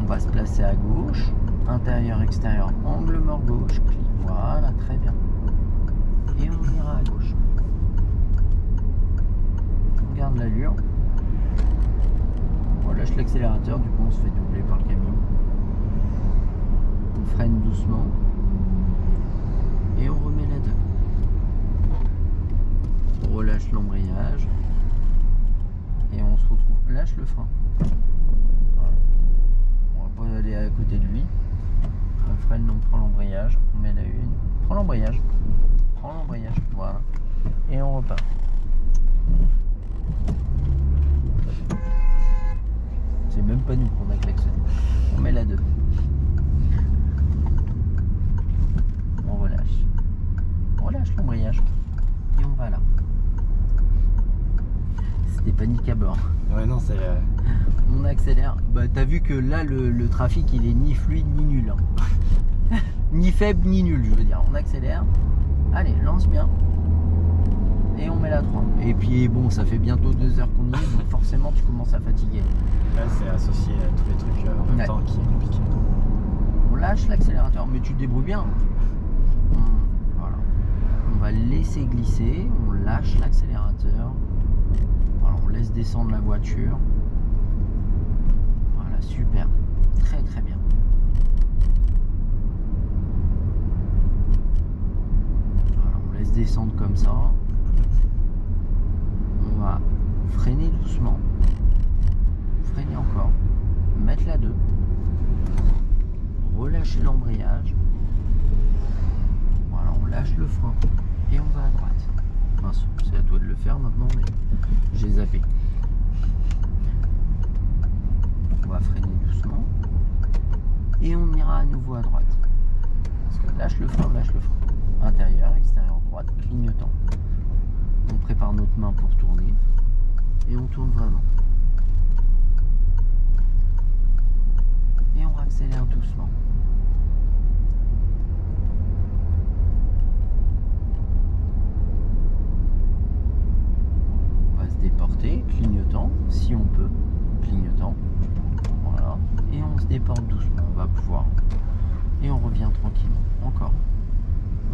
On va se placer à gauche, intérieur, extérieur, angle mort gauche, clic, voilà, très bien. Et on ira à gauche. On garde l'allure. On lâche l'accélérateur, du coup on se fait doubler par le camion. On freine doucement. Et on remet la 2. On relâche l'embrayage. Et on se retrouve. Lâche le frein. Voilà. On va pas aller à côté de lui. On freine, on prend l'embrayage. On met la 1. Prends l'embrayage. Prends l'embrayage. Voilà. Et on repart. C'est même pas nous qu'on a klaxonné. On met la 2. On relâche. On relâche l'embrayage. Et on va là. C'était panique à bord. Ouais, non, c'est. On accélère. Bah, t'as vu que là, le trafic, il est ni fluide ni nul. Hein. Ni faible ni nul, je veux dire. On accélère. Allez, lance bien. Et on met la 3. Et puis bon, ça fait bientôt 2 heures qu'on y est, donc forcément tu commences à fatiguer. Là, c'est associé à tous les trucs en même temps qui est compliqué. On lâche l'accélérateur, mais tu te débrouilles bien. Voilà. On va laisser glisser, on lâche l'accélérateur. Voilà, on laisse descendre la voiture. Voilà, super. Très très bien. Voilà, on laisse descendre comme ça. On va freiner doucement, freiner encore, mettre la 2, relâcher l'embrayage, voilà, on lâche le frein et on va à droite. Mince, c'est à toi de le faire maintenant, mais j'ai zappé. On va freiner doucement et on ira à nouveau à droite. Lâche le frein, intérieur, extérieur, droite, clignotant. On prépare notre main pour tourner et on tourne vraiment. Et on accélère doucement. On va se déporter, clignotant, si on peut, clignotant. Voilà. Et on se déporte doucement, on va pouvoir. Et on revient tranquillement. Encore.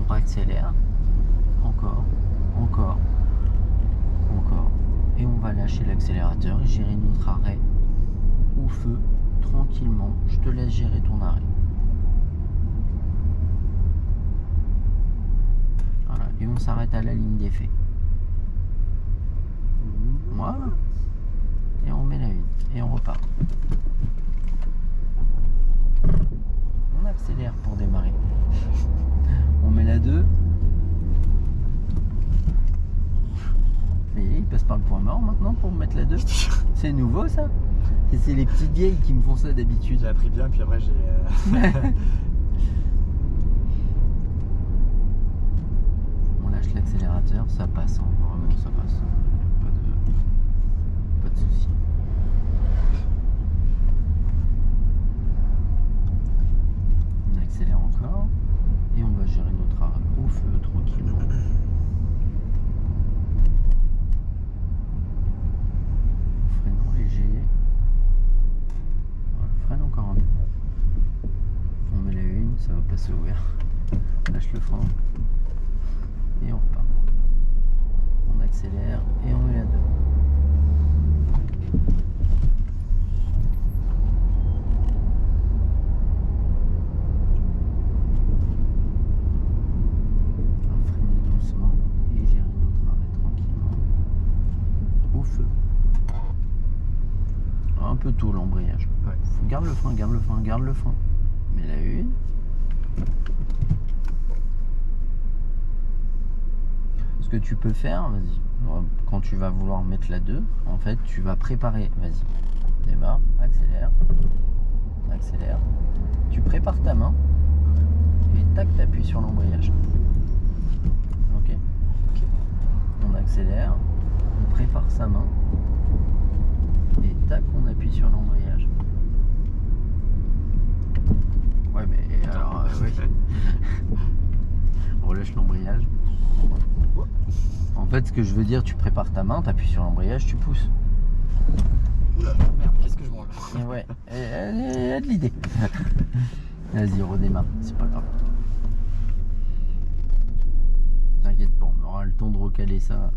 On accélère. Encore. Encore. Encore. Et on va lâcher l'accélérateur et gérer notre arrêt au feu tranquillement. Je te laisse gérer ton arrêt. Voilà. Et on s'arrête à la ligne d'effet. Voilà. Et on met la 1 et on repart. On accélère pour démarrer. On met la 2. Et il passe par le point mort maintenant pour mettre la 2. C'est nouveau ça. Et c'est les petites vieilles qui me font ça d'habitude. J'ai appris bien, puis après j'ai. On lâche l'accélérateur, ça passe, hein. Vraiment ça passe. Pas de soucis. On accélère encore et on va gérer notre arrêt au feu tranquillement. Freinant léger. Voilà, freine encore un peu. On met la 1, ça va passer au vert. Lâche le frein et on repart. On accélère et on met la 2. On va freiner peu tôt l'embrayage. Ouais. Garde le frein, garde le frein, garde le frein. Mets la une. Ce que tu peux faire, vas-y, quand tu vas vouloir mettre la 2, en fait, tu vas préparer, vas-y, démarre, accélère, accélère. Tu prépares ta main et tac, t'appuies sur l'embrayage. Ok. On accélère, on prépare sa main et tac, on appuie sur l'embrayage. Ouais, mais alors, oui. On relâche l'embrayage. En fait, ce que je veux dire, tu prépares ta main, t'appuies sur l'embrayage, tu pousses. Oula, merde, qu'est-ce que je branle? Et ouais, elle a de l'idée. Vas-y, redémarre, c'est pas grave. T'inquiète pas, on aura le temps de recaler ça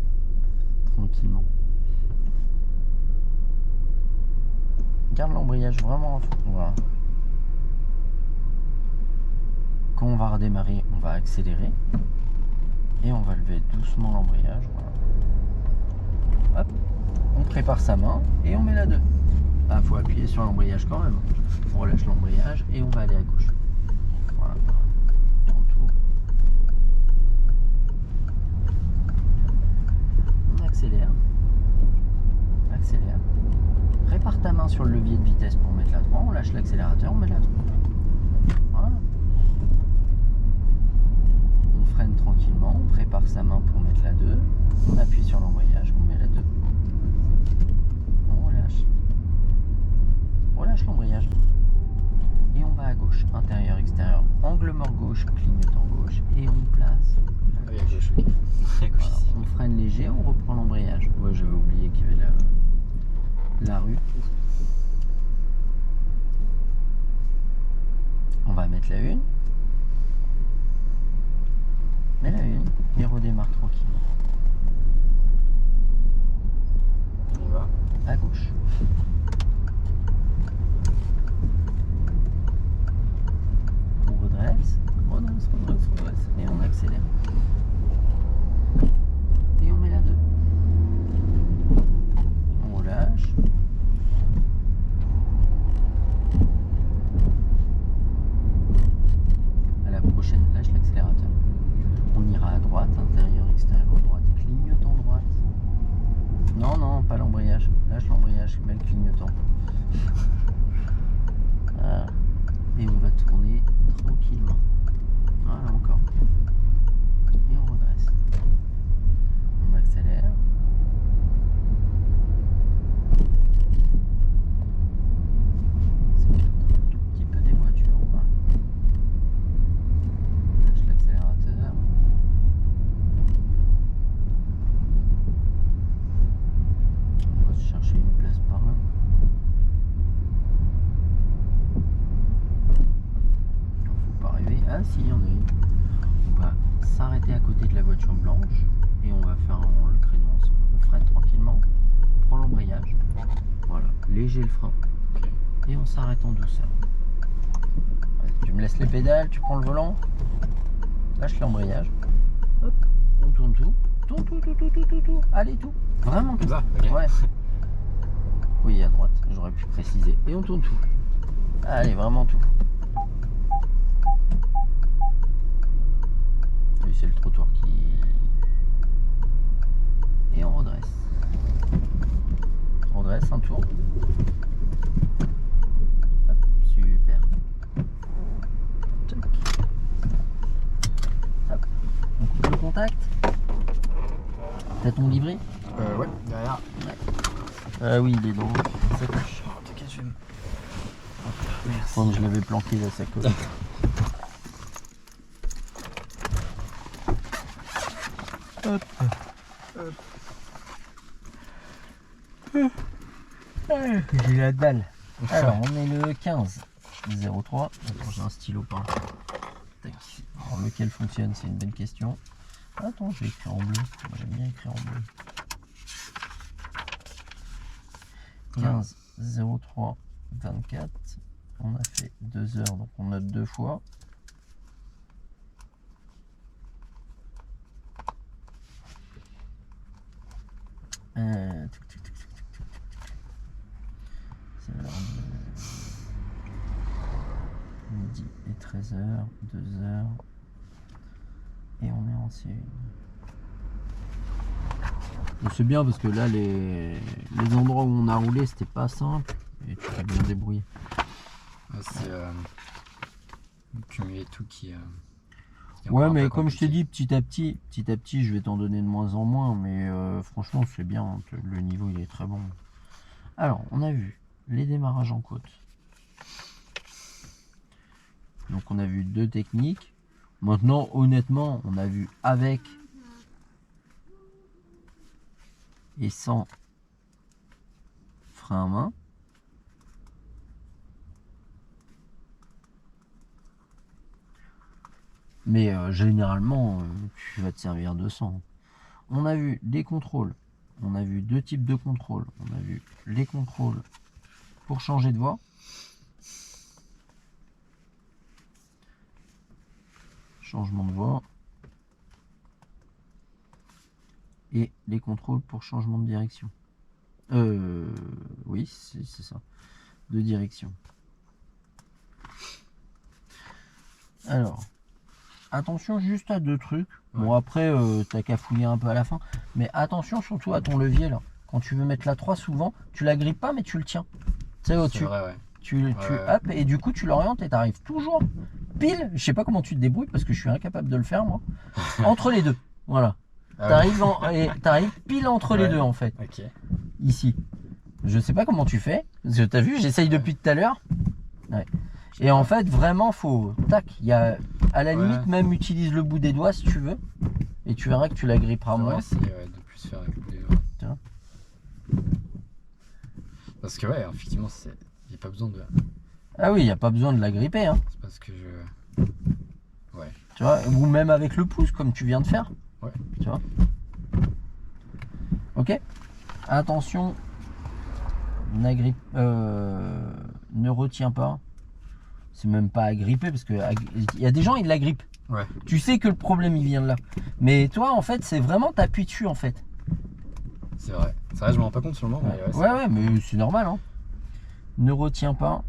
tranquillement. Garde l'embrayage vraiment à fond. Voilà. Quand on va redémarrer, on va accélérer. Et on va lever doucement l'embrayage. Voilà. Hop, on prépare sa main et on met la 2. Ah, faut appuyer sur l'embrayage quand même. On relâche l'embrayage et on va aller à gauche. Voilà. En tout. On accélère. Accélère. Prépare ta main sur le levier de vitesse pour mettre la 3. On lâche l'accélérateur, on met la 3. Voilà. On freine tranquillement. On prépare sa main pour mettre la 2. On appuie sur l'embrayage, on met la 2. On relâche. Relâche l'embrayage. Et on va à gauche. Intérieur, extérieur. Angle mort gauche, clignotant gauche. Et on place. Oui, à gauche, ok. À gauche Voilà. ici. On freine léger, on reprend l'embrayage. Ouais, j'avais oublié qu'il y avait la rue. On va mettre la 1. Mets la 1 et redémarre tranquillement. On y va. À gauche. On redresse, redresse, redresse, redresse. Et on accélère. Et on met la 2. On relâche. À la prochaine, lâche l'accélérateur. On ira à droite, intérieur, extérieur, droite, clignotant droite. Non, non, pas l'embrayage. Lâche l'embrayage, mets le clignotant. Voilà. Et on va tourner tranquillement. Voilà, encore. Et on redresse. On accélère. C'est peut-être un tout petit peu des voitures. Voilà. Lâche l'accélérateur. On va se chercher une place par là. Faut pas rêver. Ah si, il y en a une. On va s'arrêter à côté de la voiture blanche et on va faire le créneau ensemble. On freine tranquillement, on prend l'embrayage. Voilà, léger le frein. Et on s'arrête en douceur. Tu me laisses les pédales, tu prends le volant. Lâche l'embrayage. Hop, on tourne tout. Tourne tout. Allez, tout. Vraiment tout. Ça, ok. Ouais. Oui, à droite, j'aurais pu préciser. Et on tourne tout. Allez, vraiment tout. Oui, c'est le trottoir qui... Et on redresse. On redresse un tour. Hop, super. Tac. Hop. On coupe le contact. T'as ton livret? Ouais, derrière. Ah oui, il est dans sa sacoche. En tout cas, je vais me... Comme je l'avais planqué la sacoche. Hop. J'ai la dalle. Alors, on est le 15 03. Attends, j'ai un stylo par là. Tac. Alors, lequel fonctionne, c'est une belle question. Attends, je vais écrire en bleu. Moi, j'aime bien écrire en bleu. 15 03 24. On a fait 2 heures, donc on note 2 fois. C'est là. midi et 13h, 2h. Et on est en C1. C'est bien parce que là, les endroits où on a roulé, c'était pas simple. Et tu t'es bien débrouillé. Ouais, c'est cumuler tout qui est Ouais, encore un mais peu comme je t'ai compliqué. dit, petit à petit, je vais t'en donner de moins en moins. Mais franchement, c'est bien. Le niveau, il est très bon. Alors, on a vu les démarrages en côte. Donc, on a vu 2 techniques. Maintenant, honnêtement, on a vu avec et sans frein à main. Mais généralement, tu vas te servir de 100. On a vu des contrôles. On a vu 2 types de contrôles. On a vu les contrôles pour changer de voie. Changement de voie. Et les contrôles pour changement de direction. Oui, c'est ça. De direction. Alors, attention juste à 2 trucs. Bon, Ouais. après, t'as qu'à fouiller un peu à la fin. Mais attention surtout à ton levier là. Quand tu veux mettre la 3, souvent, tu la grippes pas, mais tu le tiens. Tu sais, C'est au-dessus. vrai, ouais. Hop, et du coup, tu l'orientes et t'arrives toujours pile. Je sais pas comment tu te débrouilles parce que je suis incapable de le faire, moi. Entre les deux. Voilà. Ah ouais. T'arrives pile entre les Ouais. deux en fait. Ok. Ici. Je sais pas comment tu fais. Parce que t'as vu, j'essaye Ouais. depuis tout à l'heure. Ouais. Et en fait, vraiment, faut. Tac. Il y a. À la Ouais. limite, même utilise le bout des doigts si tu veux. Et tu verras que tu la gripperas On va moins. essayer de plus faire avec les doigts. Tiens. Parce que ouais, effectivement, il n'y a pas besoin de. Ah oui, il n'y a pas besoin de la gripper. Hein. C'est parce que je. Ouais. Tu vois. Ou même avec le pouce, comme tu viens de faire. Ouais. Tu vois. Ok. Attention. Ne retiens pas. C'est même pas agripper parce que il y a des gens ils la grippent. Ouais. Tu sais que le problème il vient de là. Mais toi en fait c'est vraiment t'appuies dessus en fait. C'est vrai. C'est vrai, je me rends pas compte sur le moment. Mais ouais, Ouais, mais c'est normal hein. Ne retiens pas.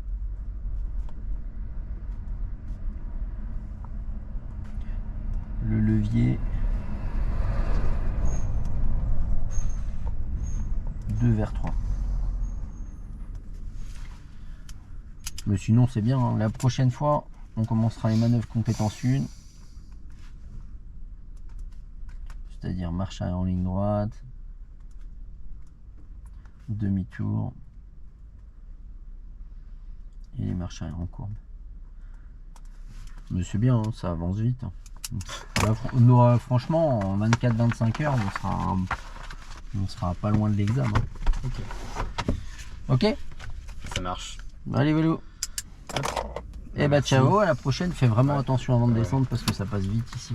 Le levier 2 vers 3. Mais sinon c'est bien, hein. La prochaine fois on commencera les manœuvres compétence 1. C'est-à-dire marche arrière en ligne droite, demi-tour et les marches arrière en courbe. Mais c'est bien, hein, ça avance vite. Hein. Là, franchement, en 24-25 heures, on sera pas loin de l'examen. Ok. Ok. Ça marche. Allez, vélo. Et bah Merci. ciao, à la prochaine. Fais vraiment Ouais. attention avant de Ouais. descendre parce que ça passe vite ici.